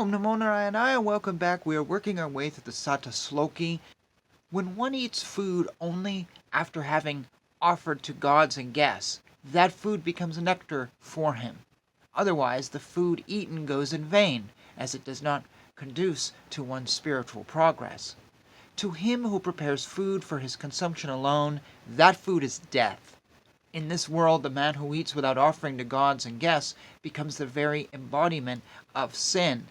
Om Namo Narayana, welcome back. We are working our way through the Sata Sloki. When one eats food only after having offered to gods and guests, that food becomes nectar for him. Otherwise, the food eaten goes in vain, as it does not conduce to one's spiritual progress. To him who prepares food for his consumption alone, that food is death. In this world, the man who eats without offering to gods and guests becomes the very embodiment of sin.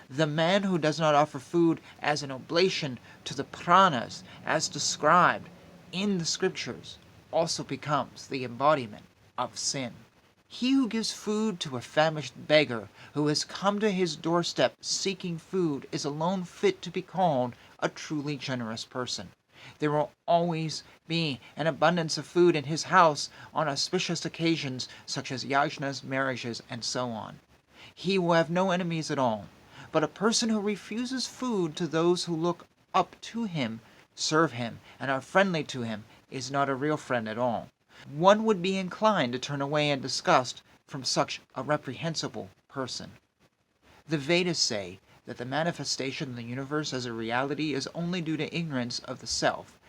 The man who does not offer food as an oblation to the pranas, as described in the scriptures, also becomes the embodiment of sin. He who gives food to a famished beggar who has come to his doorstep seeking food is alone fit to be called a truly generous person. There will always be an abundance of food in his house on auspicious occasions such as yajnas, marriages, and so on. He will have no enemies at all. But a person who refuses food to those who look up to him, serve him, and are friendly to him is not a real friend at all. One would be inclined to turn away in disgust from such a reprehensible person. The Vedas say that the manifestation of the universe as a reality is only due to ignorance of the self,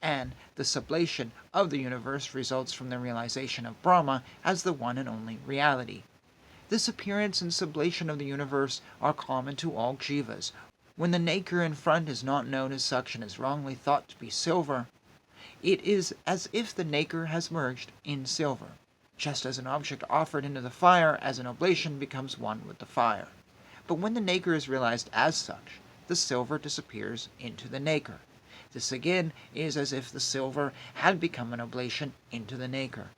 and the sublation of the universe results from the realization of Brahma as the one and only reality. This appearance and sublation of the universe are common to all jivas. When the nacre in front is not known as such and is wrongly thought to be silver, it is as if the nacre has merged in silver, just as an object offered into the fire as an oblation becomes one with the fire. But when the nacre is realized as such, the silver disappears into the nacre. This again is as if the silver had become an oblation into the nacre.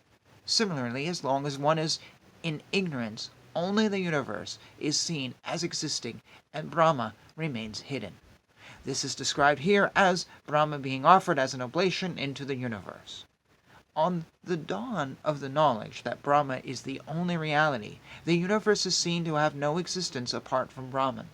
Similarly, as long as one is in ignorance, only the universe is seen as existing and Brahma remains hidden. This is described here as Brahma being offered as an oblation into the universe. On the dawn of the knowledge that Brahma is the only reality, the universe is seen to have no existence apart from Brahman.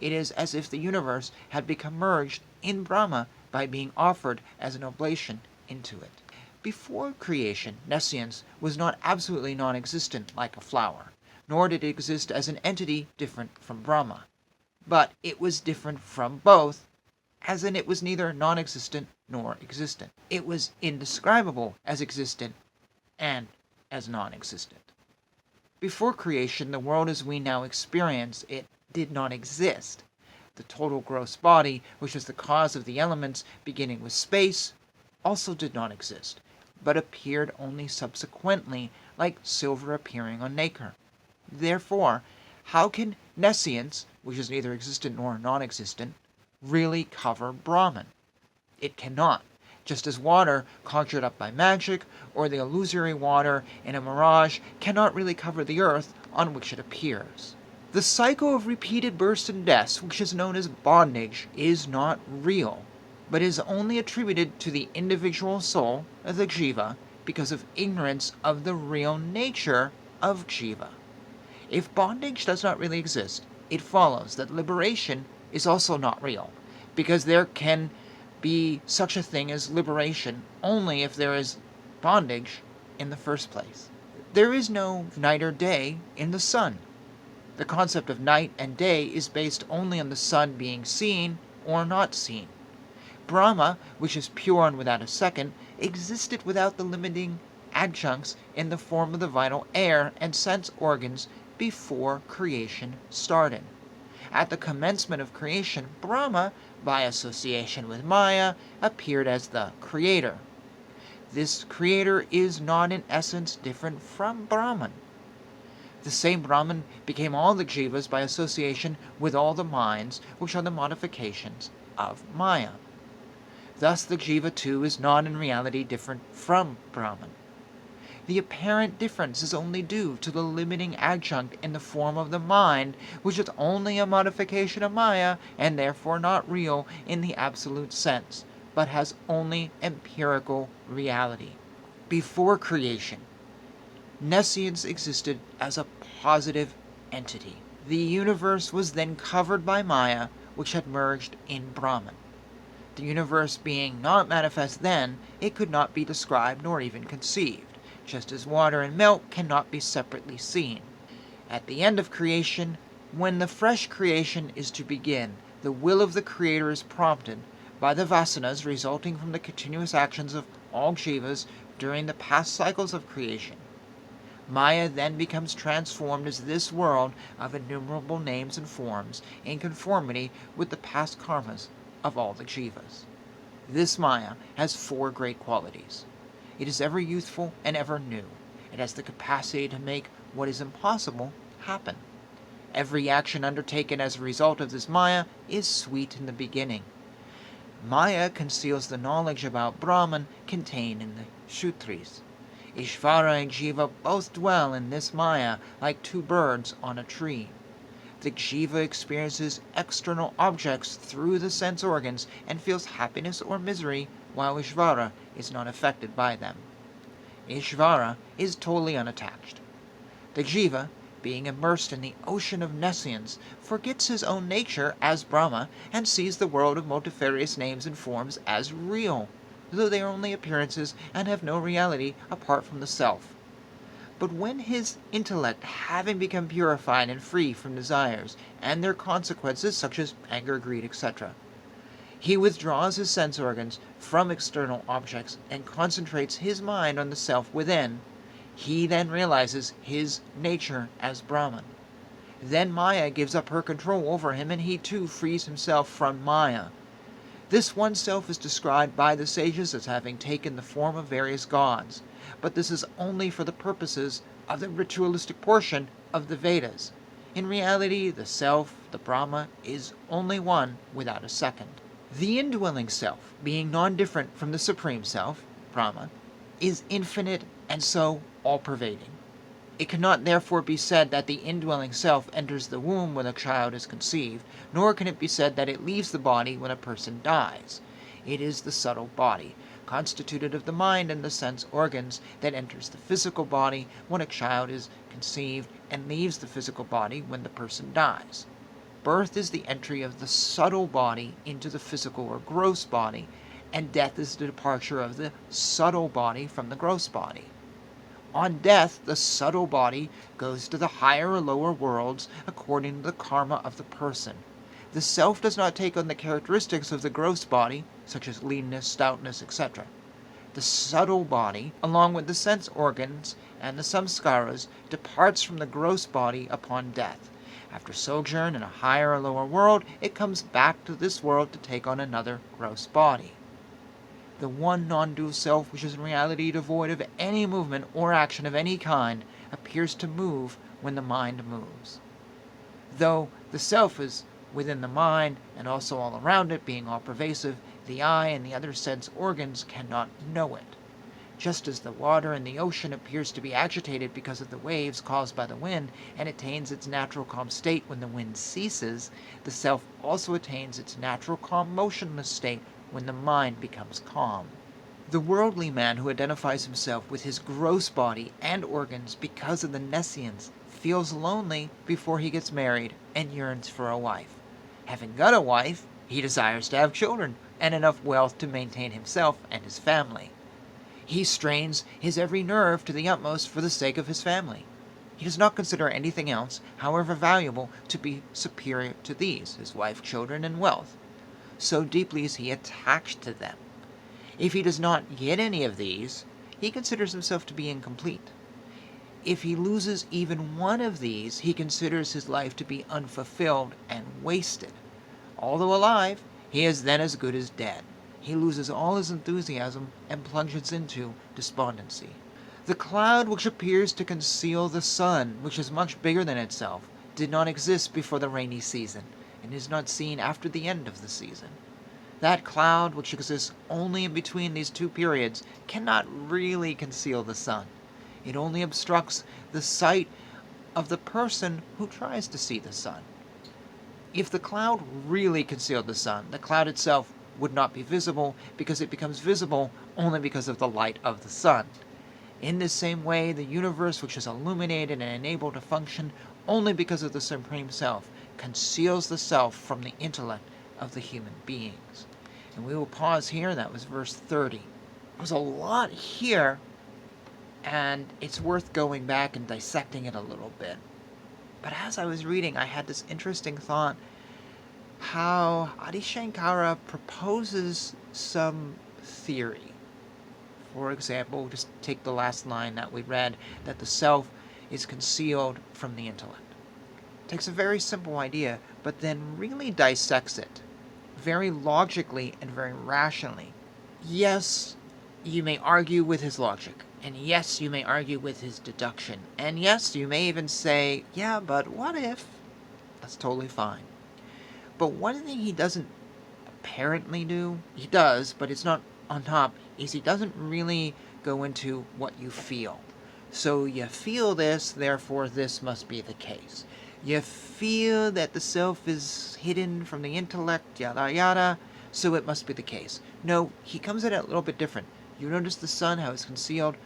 It is as if the universe had become merged in Brahma by being offered as an oblation into it. Before creation, nescience was not absolutely non-existent like a flower, nor did it exist as an entity different from Brahma. But it was different from both, as in it was neither non-existent nor existent. It was indescribable as existent and as non-existent. Before creation, the world as we now experience it did not exist. The total gross body, which was the cause of the elements beginning with space, also did not exist, but appeared only subsequently, like silver appearing on nacre. Therefore, how can nescience, which is neither existent nor non-existent, really cover Brahman? It cannot, just as water conjured up by magic, or the illusory water in a mirage, cannot really cover the earth on which it appears. The cycle of repeated births and deaths, which is known as bondage, is not real, but is only attributed to the individual soul, the jiva, because of ignorance of the real nature of jiva. If bondage does not really exist, it follows that liberation is also not real, because there can be such a thing as liberation only if there is bondage in the first place. There is no night or day in the sun. The concept of night and day is based only on the sun being seen or not seen. Brahma, which is pure and without a second, existed without the limiting adjuncts in the form of the vital air and sense organs before creation started. At the commencement of creation, Brahma, by association with Maya, appeared as the creator. This creator is not in essence different from Brahman. The same Brahman became all the jivas by association with all the minds, which are the modifications of Maya. Thus the jiva too is not in reality different from Brahman. The apparent difference is only due to the limiting adjunct in the form of the mind, which is only a modification of Maya and therefore not real in the absolute sense, but has only empirical reality. Before creation, nescience existed as a positive entity. The universe was then covered by Maya, which had merged in Brahman. The universe being not manifest then, it could not be described nor even conceived, just as water and milk cannot be separately seen. At the end of creation, When the fresh creation is to begin, the will of the Creator is prompted by the vasanas resulting from the continuous actions of all Jivas during the past cycles of creation. Maya then becomes transformed as this world of innumerable names and forms in conformity with the past karmas of all the Jivas. This Maya has four great qualities. It is ever youthful and ever new. It has the capacity to make what is impossible happen. Every action undertaken as a result of this Maya is sweet in the beginning. Maya conceals the knowledge about Brahman contained in the Sutras. Ishvara and Jiva both dwell in this Maya like two birds on a tree. The Jiva experiences external objects through the sense organs and feels happiness or misery, while Ishvara is not affected by them. Ishvara is totally unattached. The Jiva, being immersed in the ocean of nescience, forgets his own nature as Brahma and sees the world of multifarious names and forms as real, though they are only appearances and have no reality apart from the self. But when his intellect, having become purified and free from desires and their consequences such as anger, greed, etc., he withdraws his sense organs from external objects and concentrates his mind on the self within, he then realizes his nature as Brahman. Then Maya gives up her control over him and he too frees himself from Maya. This one self is described by the sages as having taken the form of various gods, but this is only for the purposes of the ritualistic portion of the Vedas. In reality, the self, the Brahma, is only one without a second. The indwelling self, being non-different from the Supreme Self, Brahma, is infinite and so all-pervading. It cannot therefore be said that the indwelling self enters the womb when a child is conceived, nor can it be said that it leaves the body when a person dies. It is the subtle body, constituted of the mind and the sense organs, that enters the physical body when a child is conceived and leaves the physical body when the person dies. Birth is the entry of the subtle body into the physical or gross body, and death is the departure of the subtle body from the gross body. On death, the subtle body goes to the higher or lower worlds according to the karma of the person. The self does not take on the characteristics of the gross body, such as leanness, stoutness, etc. The subtle body, along with the sense organs and the samskaras, departs from the gross body upon death. After sojourn in a higher or lower world, it comes back to this world to take on another gross body. The one non-dual self, which is in reality devoid of any movement or action of any kind, appears to move when the mind moves. Though the self is within the mind and also all around it, being all-pervasive, the eye and the other sense organs cannot know it. Just as the water in the ocean appears to be agitated because of the waves caused by the wind, and attains its natural calm state when the wind ceases, the self also attains its natural calm motionless state when the mind becomes calm. The worldly man who identifies himself with his gross body and organs because of the nescience feels lonely before he gets married and yearns for a wife. Having got a wife, he desires to have children and enough wealth to maintain himself and his family. He strains his every nerve to the utmost for the sake of his family. He does not consider anything else, however valuable, to be superior to these, his wife, children, and wealth. So deeply is he attached to them. If he does not get any of these, he considers himself to be incomplete. If he loses even one of these, he considers his life to be unfulfilled and wasted. Although alive, he is then as good as dead. He loses all his enthusiasm and plunges into despondency. The cloud which appears to conceal the sun, which is much bigger than itself, did not exist before the rainy season, and is not seen after the end of the season. That cloud, which exists only in between these two periods, cannot really conceal the sun. It only obstructs the sight of the person who tries to see the sun. If the cloud really concealed the sun, the cloud itself would not be visible, because it becomes visible only because of the light of the sun. In this same way, the universe, which is illuminated and enabled to function only because of the Supreme Self, conceals the self from the intellect of the human beings. And we will pause here. That was verse 30. There's a lot here, and it's worth going back and dissecting it a little bit. But as I was reading, I had this interesting thought how Adi Shankara proposes some theory. For example, just take the last line that we read, that the self is concealed from the intellect. Takes a very simple idea, but then really dissects it very logically and very rationally. Yes, you may argue with his logic, and yes, you may argue with his deduction, and yes, you may even say, yeah, but what if? That's totally fine. But one thing he doesn't apparently do, he does, but it's not on top, is he doesn't really go into what you feel. So you feel this, therefore this must be the case. You feel that the self is hidden from the intellect, yada yada, so it must be the case. No, he comes at it a little bit different. You notice the sun, how it's concealed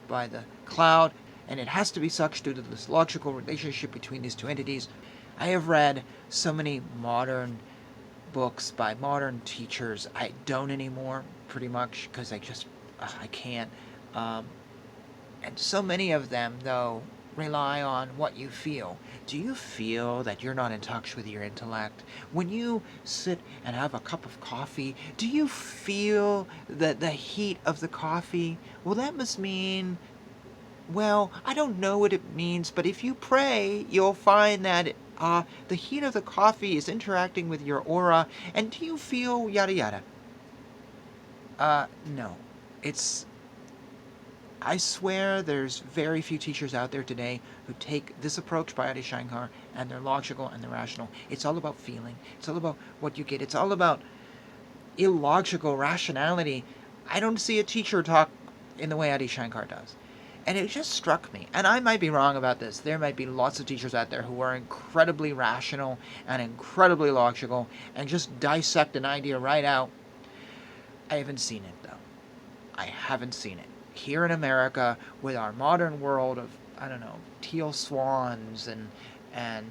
by the cloud, and it has to be such due to this logical relationship between these two entities. I have read so many modern books by modern teachers. I don't anymore, pretty much, because I can't. And so many of them, though, rely on what you feel. Do you feel that you're not in touch with your intellect? When you sit and have a cup of coffee, do you feel the heat of the coffee? Well, that must mean, well, I don't know what it means, but if you pray, you'll find that the heat of the coffee is interacting with your aura, and do you feel yada yada? No. It's I swear there's very few teachers out there today who take this approach by Adi Shankar, and they're logical and they're rational. It's all about feeling. It's all about what you get. It's all about illogical rationality. I don't see a teacher talk in the way Adi Shankar does. And it just struck me, and I might be wrong about this. There might be lots of teachers out there who are incredibly rational and incredibly logical and just dissect an idea right out. I haven't seen it, though. I haven't seen it. Here in America, with our modern world of, I don't know, teal swans and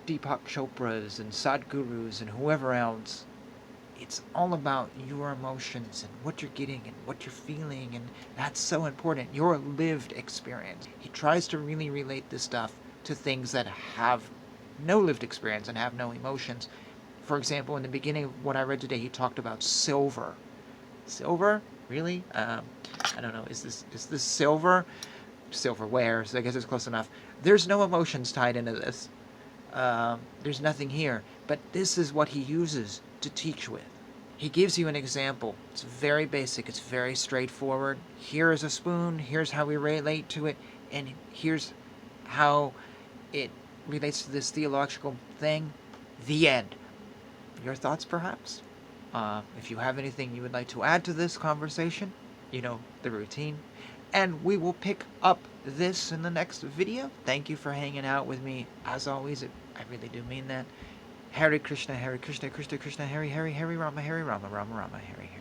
Deepak Chopras and Sadhgurus and whoever else, it's all about your emotions and what you're getting and what you're feeling, and that's so important. Your lived experience. He tries to really relate this stuff to things that have no lived experience and have no emotions. For example, in the beginning of what I read today, he talked about silver. Silver? Really? I don't know. Is this silver? Silverware, so I guess it's close enough. There's no emotions tied into this. There's nothing here. But this is what he uses to teach with. He gives you an example. It's very basic. It's very straightforward. Here is a spoon. Here's how we relate to it. And here's how it relates to this theological thing. The end. Your thoughts, perhaps? If you have anything you would like to add to this conversation, you know the routine. And we will pick up this in the next video. Thank you for hanging out with me. As always, I really do mean that. Hare Krishna, Krishna Krishna, Hare Hare, Hare Rama, Rama Rama, Hare Hare.